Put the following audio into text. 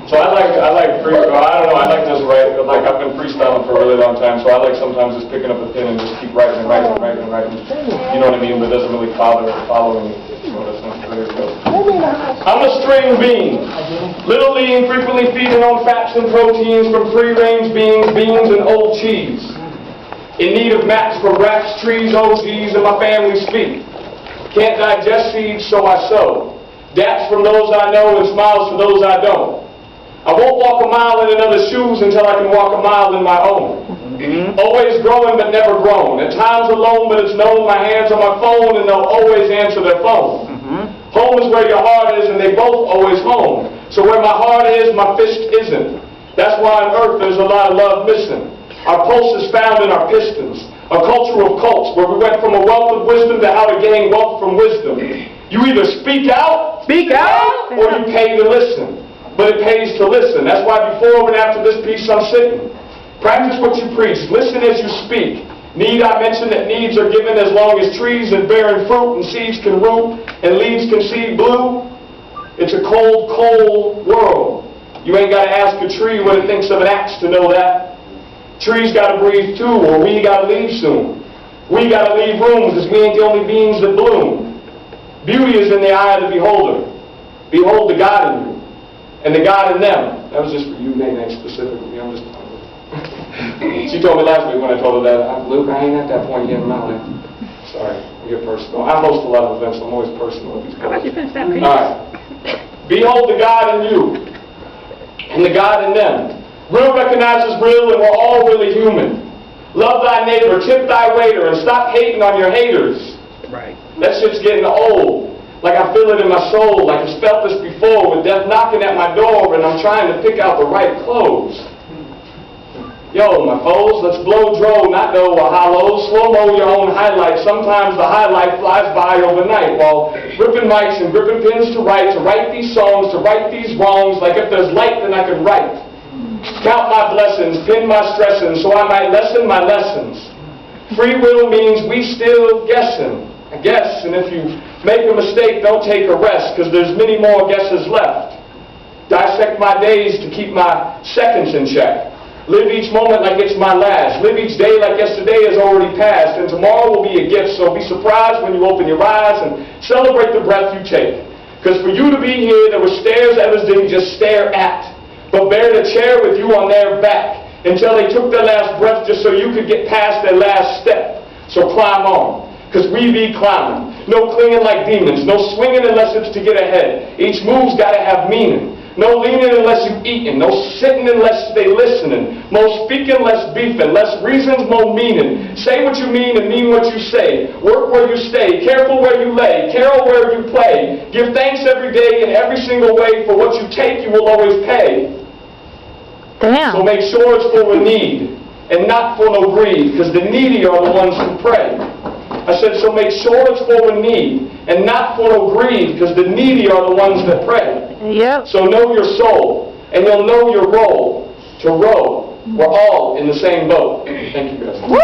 So I like free. I don't know. I like just write. Like I've been freestyling for a really long time. So I like sometimes just picking up a pen and just keep writing and writing and writing and writing. You know what I mean? But it doesn't really follow me. So that's not clear. I'm a string bean, little lean, frequently feeding on fats and proteins from free-range beans, and old cheese. In need of maps for rats, trees, OGs, and my family speak. Can't digest seeds, so I sow. Daps from those I know and smiles for those I don't. I won't walk a mile in another's shoes until I can walk a mile in my own. Always growing but never grown. At times alone, but it's known my hands on my phone and they'll always answer their phone. Home is where your heart is and they both always home. So where my heart is, my fist isn't. That's why on earth there's a lot of love missing. Our pulse is found in our pistons. A culture of cults where we went from a wealth of wisdom to how to gain wealth from wisdom. You either speak out, or you pay to listen. But it pays to listen. That's why before and after this piece I'm sitting. Practice what you preach. Listen as you speak. Need I mention that needs are given as long as trees and bearing fruit and seeds can root and leaves can see blue? It's a cold, cold world. You ain't got to ask a tree what it thinks of an axe to know that. Trees got to breathe too, or we got to leave soon. We got to leave room because we ain't the only beings that bloom. Beauty is in the eye of the beholder. Behold the God in you, and the God in them. That was just for you, Nene, specifically. I'm just... She told me last week when I told her that, Luke, I ain't at that point yet in my life. Sorry, I get personal. I host a lot of events, so I'm always personal with these guys. How about you finish that piece? All right. Behold the God in you, and the God in them. Real recognizes real, and we're all really human. Love thy neighbor, tip thy waiter, and stop hating on your haters. Right. That shit's getting old. Like I feel it in my soul, like I've felt this before, with death knocking at my door, and I'm trying to pick out the right clothes. Yo, my foes, let's blow dro, not no hollow. Slow-mo your own highlights. Sometimes the highlight flies by overnight while ripping mics and gripping pens to write these songs, to right these wrongs. Like if there's light, then I can write. Count my blessings, pin my stressings, so I might lessen my lessons. Free will means we still guessing, I guess. And if you make a mistake, don't take a rest, because there's many more guesses left. Dissect my days to keep my seconds in check. Live each moment like it's my last. Live each day like yesterday has already passed. And tomorrow will be a gift, so be surprised when you open your eyes and celebrate the breath you take. Because for you to be here, there were stairs others didn't just stare at, but buried a chair with you on their back until they took their last breath just so you could get past their last step. So climb on, because we be climbing. No clinging like demons, no swinging unless it's to get ahead. Each move's got to have meaning. No leaning unless you eating, no sitting unless they listening, no speaking less beefing, less reasons, more meaning. Say what you mean and mean what you say. Work where you stay, careful where you lay, carol where you play. Give thanks every day in every single way, for what you take you will always pay. Damn. So make sure it's for a need and not for no greed, because the needy are the ones who pray. I said, so make sure it's for a need and not for no greed, because the needy are the ones that pray. Yep. So know your soul, and you'll know your role to row. We're all in the same boat. Thank you, guys. Woo!